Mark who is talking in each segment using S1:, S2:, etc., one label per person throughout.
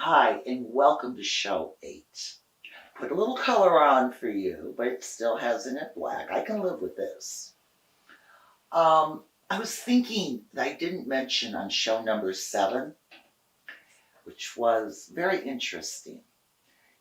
S1: Hi, and welcome to show 8. Put a little color on for you, but it still has in it black. I can live with this. I was thinking that I didn't mention on show number 7, which was very interesting.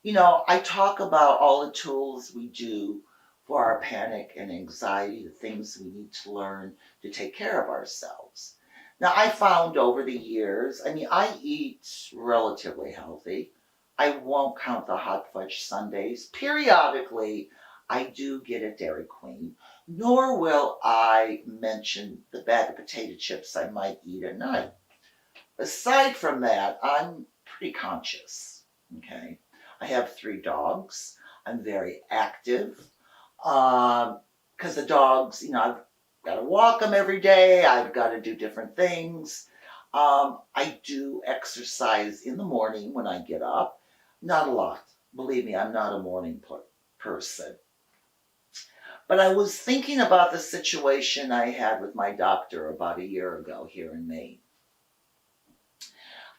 S1: I talk about all the tools we do for our panic and anxiety, the things we need to learn to take care of ourselves. Now, I found over the years, I eat relatively healthy. I won't count the hot fudge sundaes. Periodically, I do get a Dairy Queen, nor will I mention the bag of potato chips I might eat at night. Aside from that, I'm pretty conscious, okay? I have 3 dogs. I'm very active because the dogs, I've got to walk them every day. I've got to do different things. I do exercise in the morning when I get up. Not a lot. Believe me, I'm not a morning person. But I was thinking about the situation I had with my doctor about a year ago here in Maine.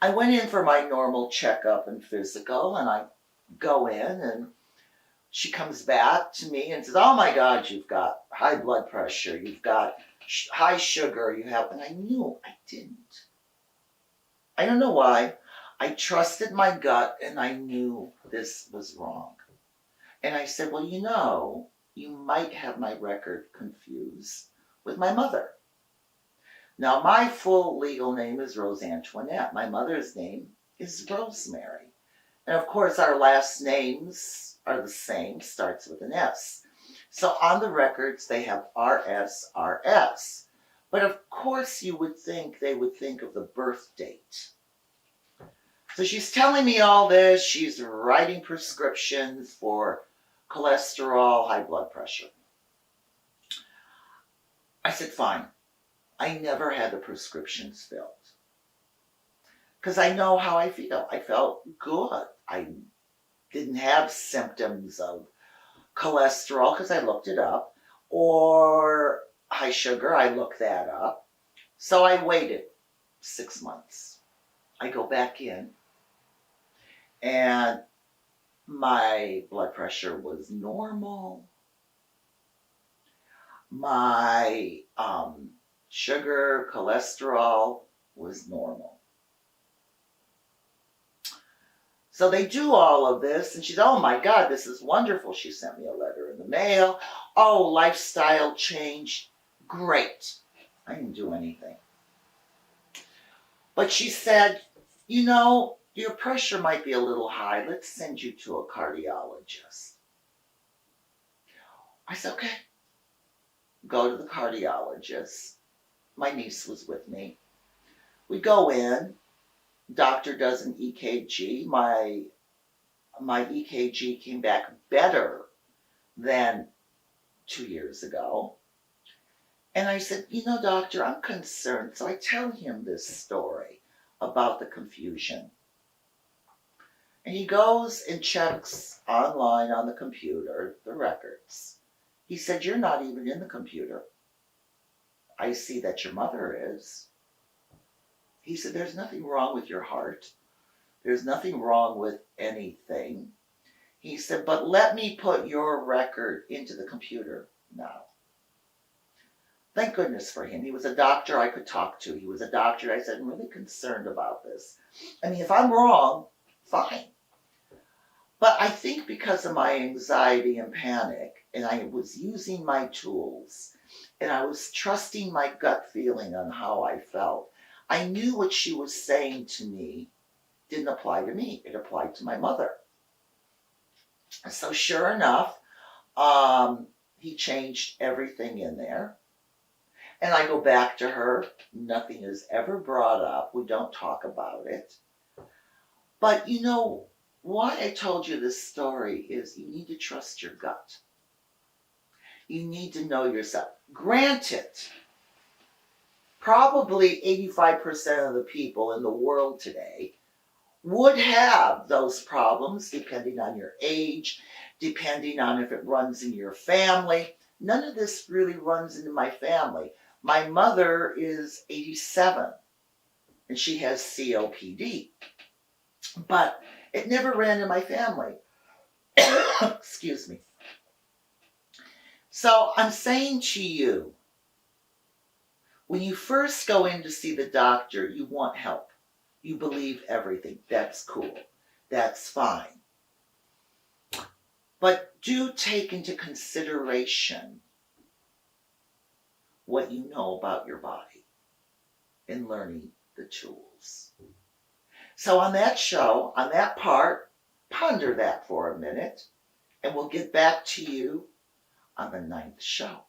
S1: I went in for my normal checkup and physical, and I go in, and she comes back to me and says, "Oh my God, you've got high blood pressure, you've got high sugar, and I knew I didn't. I don't know why. I trusted my gut, and I knew this was wrong. And I said, well, you might have my record confused with my mother. Now, my full legal name is Rose Antoinette. My mother's name is Rosemary. And of course, our last names are the same, starts with an S. So on the records, they have RS. But of course, they would think of the birth date. So she's telling me all this. She's writing prescriptions for cholesterol, high blood pressure. I said, fine. I never had the prescriptions filled because I know how I feel. I felt good. I didn't have symptoms of cholesterol because I looked it up, or high sugar. I looked that up. So I waited 6 months. I go back in, and my blood pressure was normal. My sugar, cholesterol was normal. So they do all of this, and she's, oh my God, this is wonderful. She sent me a letter in the mail. Oh, lifestyle change. Great. I didn't do anything. But she said, your pressure might be a little high. Let's send you to a cardiologist. I said, okay. Go to the cardiologist. My niece was with me. We go in. Doctor does an EKG. My EKG came back better than 2 years ago. And I said, doctor, I'm concerned. So I tell him this story about the confusion. And he goes and checks online on the computer the records. He said, you're not even in the computer. I see that your mother is. He said, there's nothing wrong with your heart. There's nothing wrong with anything. He said, but let me put your record into the computer now. Thank goodness for him. He was a doctor I could talk to. He was a doctor. I said, I'm really concerned about this. If I'm wrong, fine. But I think because of my anxiety and panic, and I was using my tools, and I was trusting my gut feeling on how I felt, I knew what she was saying to me didn't apply to me. It applied to my mother. So sure enough, he changed everything in there. And I go back to her. Nothing is ever brought up. We don't talk about it. But why I told you this story is you need to trust your gut. You need to know yourself. Granted, probably 85% of the people in the world today would have those problems depending on your age, depending on if it runs in your family. None of this really runs into my family. My mother is 87 and she has COPD. but it never ran in my family. Excuse me. So I'm saying to you, when you first go in to see the doctor, you want help. You believe everything. That's cool. That's fine. But do take into consideration what you know about your body in learning the tools. So on that show, on that part, ponder that for a minute, and we'll get back to you on the 9th show.